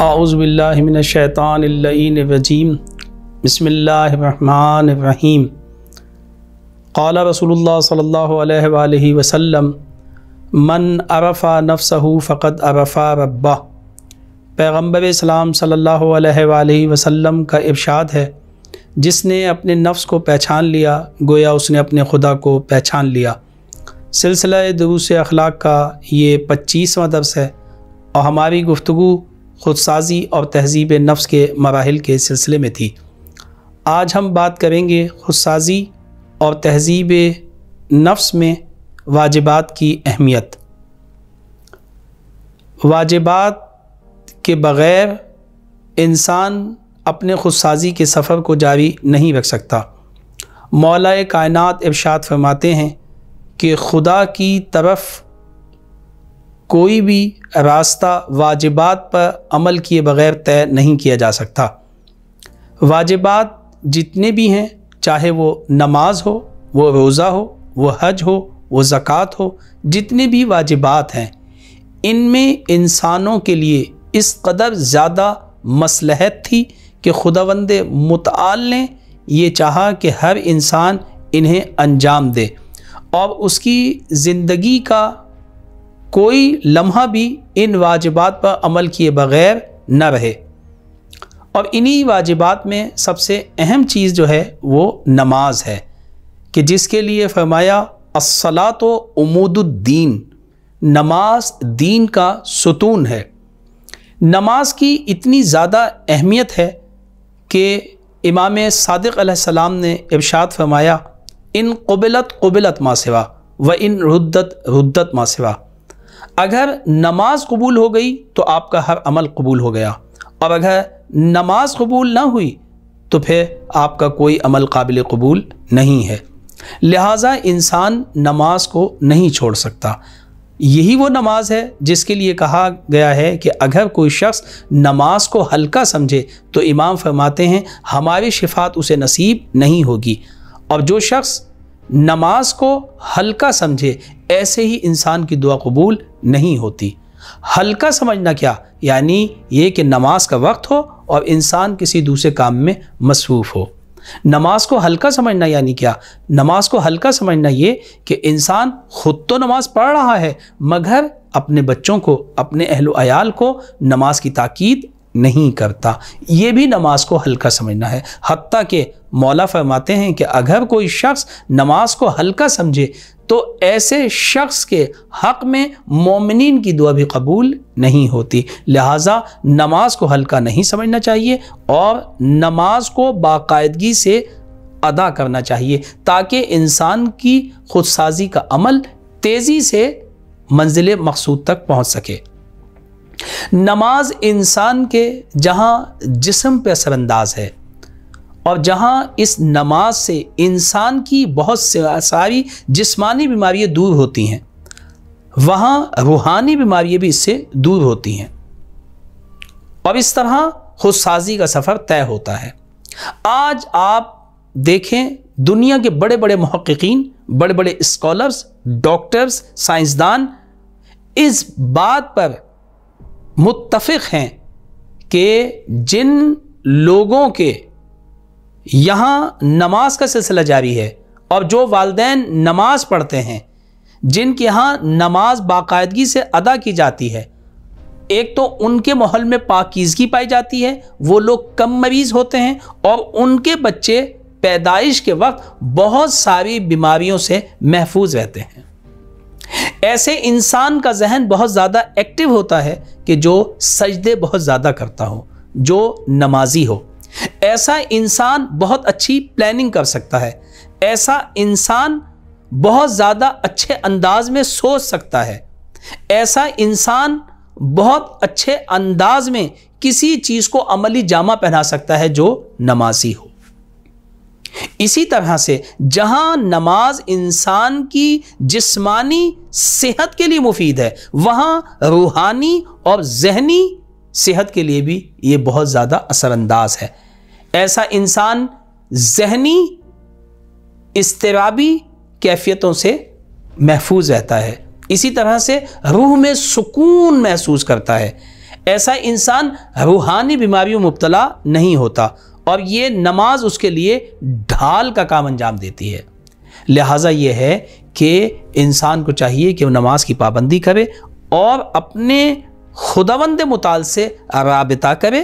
اعوذ باللہ من الشیطان اللعین الرجیم بسم اللہ الرحمن الرحیم قال رسول اللہ صلی اللہ علیہ وآلہ وسلم من عرف نفسہ فقد عرف ربہ۔ پیغمبر اسلام صلی اللہ علیہ وآلہ وسلم کا ارشاد ہے، جس نے اپنے نفس کو پہچان لیا گویا اس نے اپنے خدا کو پہچان لیا۔ سلسلہ دروس اخلاق کا یہ 25واں درس ہے اور ہماری گفتگو خودسازی اور تہذیب نفس کے مراحل کے سلسلے میں تھی۔ آج ہم بات کریں گے خودسازی اور تہذیب نفس میں واجبات کی اہمیت۔ واجبات کے بغیر انسان اپنے خودسازی کے سفر کو جاری نہیں رکھ سکتا۔ مولا کائنات ارشاد فرماتے ہیں کہ خدا کی طرف کوئی بھی راستہ واجبات پر عمل کیے بغیر طے نہیں کیا جا سکتا۔ واجبات جتنے بھی ہیں، چاہے وہ نماز ہو، وہ روزہ ہو، وہ حج ہو، وہ زکوٰۃ ہو، جتنے بھی واجبات ہیں، ان میں انسانوں کے لیے اس قدر زیادہ مصلحت تھی کہ خداوند متعال نے یہ چاہا کہ ہر انسان انہیں انجام دے اور اس کی زندگی کا کوئی لمحہ بھی ان واجبات پر عمل کیے بغیر نہ رہے۔ اور انہی واجبات میں سب سے اہم چیز جو ہے وہ نماز ہے، کہ جس کے لیے فرمایا الصلاۃ عمود الدین، نماز دین کا ستون ہے۔ نماز کی اتنی زیادہ اہمیت ہے کہ امام صادق علیہ السلام نے ارشاد فرمایا ان قبلت قبلت ما سوا و ان ردت ردت ما سوا۔ اگر نماز قبول ہو گئی تو آپ کا ہر عمل قبول ہو گیا، اور اگر نماز قبول نہ ہوئی تو پھر آپ کا کوئی عمل قابل قبول نہیں ہے۔ لہٰذا انسان نماز کو نہیں چھوڑ سکتا۔ یہی وہ نماز ہے جس کے لیے کہا گیا ہے کہ اگر کوئی شخص نماز کو ہلکا سمجھے تو امام فرماتے ہیں ہماری شفاعت اسے نصیب نہیں ہوگی، اور جو شخص نماز کو ہلکا سمجھے ایسے ہی انسان کی دعا قبول نہیں ہوتی۔ ہلکا سمجھنا کیا؟ یعنی یہ کہ نماز کا وقت ہو اور انسان کسی دوسرے کام میں مصروف ہو۔ نماز کو ہلکا سمجھنا یعنی کیا؟ نماز کو ہلکا سمجھنا یہ کہ انسان خود تو نماز پڑھ رہا ہے مگر اپنے بچوں کو، اپنے اہل و عیال کو نماز کی تاکید نہیں کرتا، یہ بھی نماز کو ہلکا سمجھنا ہے۔ حتیٰ کہ مولا فرماتے ہیں کہ اگر کوئی شخص نماز کو ہلکا سمجھے تو ایسے شخص کے حق میں مومنین کی دعا بھی قبول نہیں ہوتی۔ لہٰذا نماز کو ہلکا نہیں سمجھنا چاہیے اور نماز کو باقاعدگی سے ادا کرنا چاہیے تاکہ انسان کی خودسازی کا عمل تیزی سے منزل مقصود تک پہنچ سکے۔ نماز انسان کے جہاں جسم پہ اثر انداز ہے اور جہاں اس نماز سے انسان کی بہت ساری جسمانی بیماریاں دور ہوتی ہیں، وہاں روحانی بیماریاں بھی اس سے دور ہوتی ہیں، اور اس طرح خودسازی کا سفر طے ہوتا ہے۔ آج آپ دیکھیں دنیا کے بڑے بڑے محققین، بڑے بڑے اسکالرز، ڈاکٹرز، سائنسدان اس بات پر متفق ہیں کہ جن لوگوں کے یہاں نماز کا سلسلہ جاری ہے اور جو والدین نماز پڑھتے ہیں، جن کے ہاں نماز باقاعدگی سے ادا کی جاتی ہے، ایک تو ان کے ماحول میں پاکیزگی پائی جاتی ہے، وہ لوگ کم مریض ہوتے ہیں اور ان کے بچے پیدائش کے وقت بہت ساری بیماریوں سے محفوظ رہتے ہیں۔ ایسے انسان کا ذہن بہت زیادہ ایکٹیو ہوتا ہے کہ جو سجدے بہت زیادہ کرتا ہو، جو نمازی ہو۔ ایسا انسان بہت اچھی پلاننگ کر سکتا ہے، ایسا انسان بہت زیادہ اچھے انداز میں سوچ سکتا ہے، ایسا انسان بہت اچھے انداز میں کسی چیز کو عملی جامہ پہنا سکتا ہے جو نمازی ہو۔ اسی طرح سے جہاں نماز انسان کی جسمانی صحت کے لیے مفید ہے، وہاں روحانی اور ذہنی صحت کے لیے بھی یہ بہت زیادہ اثر انداز ہے۔ ایسا انسان ذہنی اضطرابی کیفیتوں سے محفوظ رہتا ہے، اسی طرح سے روح میں سکون محسوس کرتا ہے۔ ایسا انسان روحانی بیماریوں مبتلا نہیں ہوتا، اور یہ نماز اس کے لیے ڈھال کا کام انجام دیتی ہے۔ لہٰذا یہ ہے کہ انسان کو چاہیے کہ وہ نماز کی پابندی کرے اور اپنے خداوند متعال سے رابطہ کرے،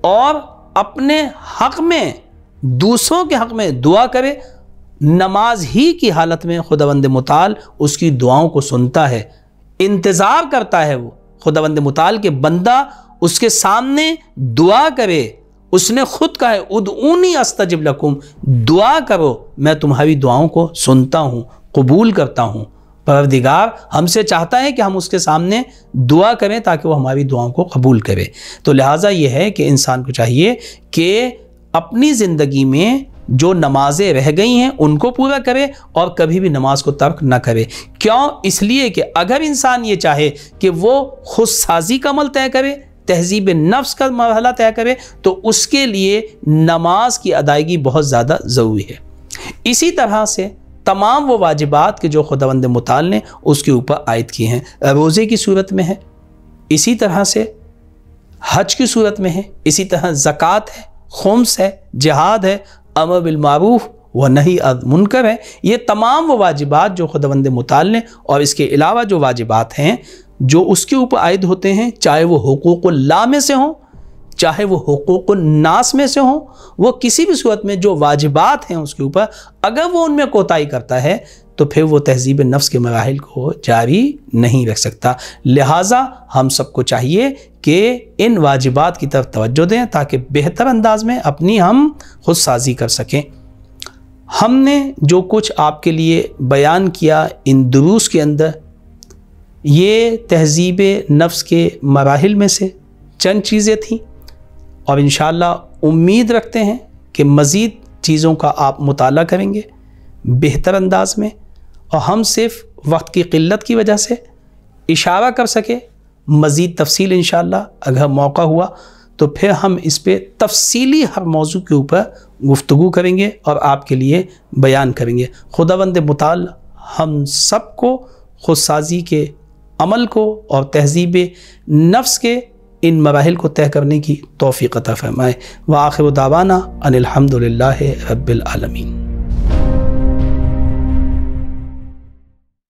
اور اپنے حق میں، دوسروں کے حق میں دعا کرے۔ نماز ہی کی حالت میں خداوند متعال اس کی دعاؤں کو سنتا ہے، انتظار کرتا ہے وہ خداوند متعال کہ بندہ اس کے سامنے دعا کرے۔ اس نے خود کہا ہے ادعونی استجب لکم، دعا کرو میں تمہاری دعاؤں کو سنتا ہوں، قبول کرتا ہوں۔ پروردگار ہم سے چاہتا ہے کہ ہم اس کے سامنے دعا کریں تاکہ وہ ہماری دعاؤں کو قبول کرے۔ تو لہٰذا یہ ہے کہ انسان کو چاہیے کہ اپنی زندگی میں جو نمازیں رہ گئی ہیں ان کو پورا کرے اور کبھی بھی نماز کو ترک نہ کرے۔ کیوں؟ اس لیے کہ اگر انسان یہ چاہے کہ وہ خود سازی کا عمل طے کرے، تہذیب نفس کا مرحلہ طے کرے، تو اس کے لیے نماز کی ادائیگی بہت زیادہ ضروری ہے۔ اسی طرح سے تمام وہ واجبات کہ جو خداوند متعال نے اس کے اوپر عائد کی ہیں، روزے کی صورت میں ہے، اسی طرح سے حج کی صورت میں ہے، اسی طرح زکوٰۃ ہے، خمس ہے، جہاد ہے، امر بالمعروف و نہی عن منکر ہے۔ یہ تمام وہ واجبات جو خداوند متعال نے، اور اس کے علاوہ جو واجبات ہیں جو اس کے اوپر عائد ہوتے ہیں، چاہے وہ حقوق اللہ میں سے ہوں، چاہے وہ حقوق الناس میں سے ہوں، وہ کسی بھی صورت میں جو واجبات ہیں اس کے اوپر اگر وہ ان میں کوتاہی کرتا ہے تو پھر وہ تہذیب نفس کے مراحل کو جاری نہیں رکھ سکتا۔ لہٰذا ہم سب کو چاہیے کہ ان واجبات کی طرف توجہ دیں تاکہ بہتر انداز میں اپنی ہم خود سازی کر سکیں۔ ہم نے جو کچھ آپ کے لیے بیان کیا ان دروس کے اندر، یہ تہذیب نفس کے مراحل میں سے چند چیزیں تھیں، اور انشاءاللہ امید رکھتے ہیں کہ مزید چیزوں کا آپ مطالعہ کریں گے بہتر انداز میں، اور ہم صرف وقت کی قلت کی وجہ سے اشارہ کر سکے۔ مزید تفصیل انشاءاللہ اگر موقع ہوا تو پھر ہم اس پہ تفصیلی ہر موضوع کے اوپر گفتگو کریں گے اور آپ کے لیے بیان کریں گے۔ خداوند متعال ہم سب کو خود سازی کے عمل کو اور تہذیب نفس کے ان مراحل کو طے کرنے کی توفیق عطا فرمائے۔ وآخر دعوانا ان الحمد للہ رب العالمین۔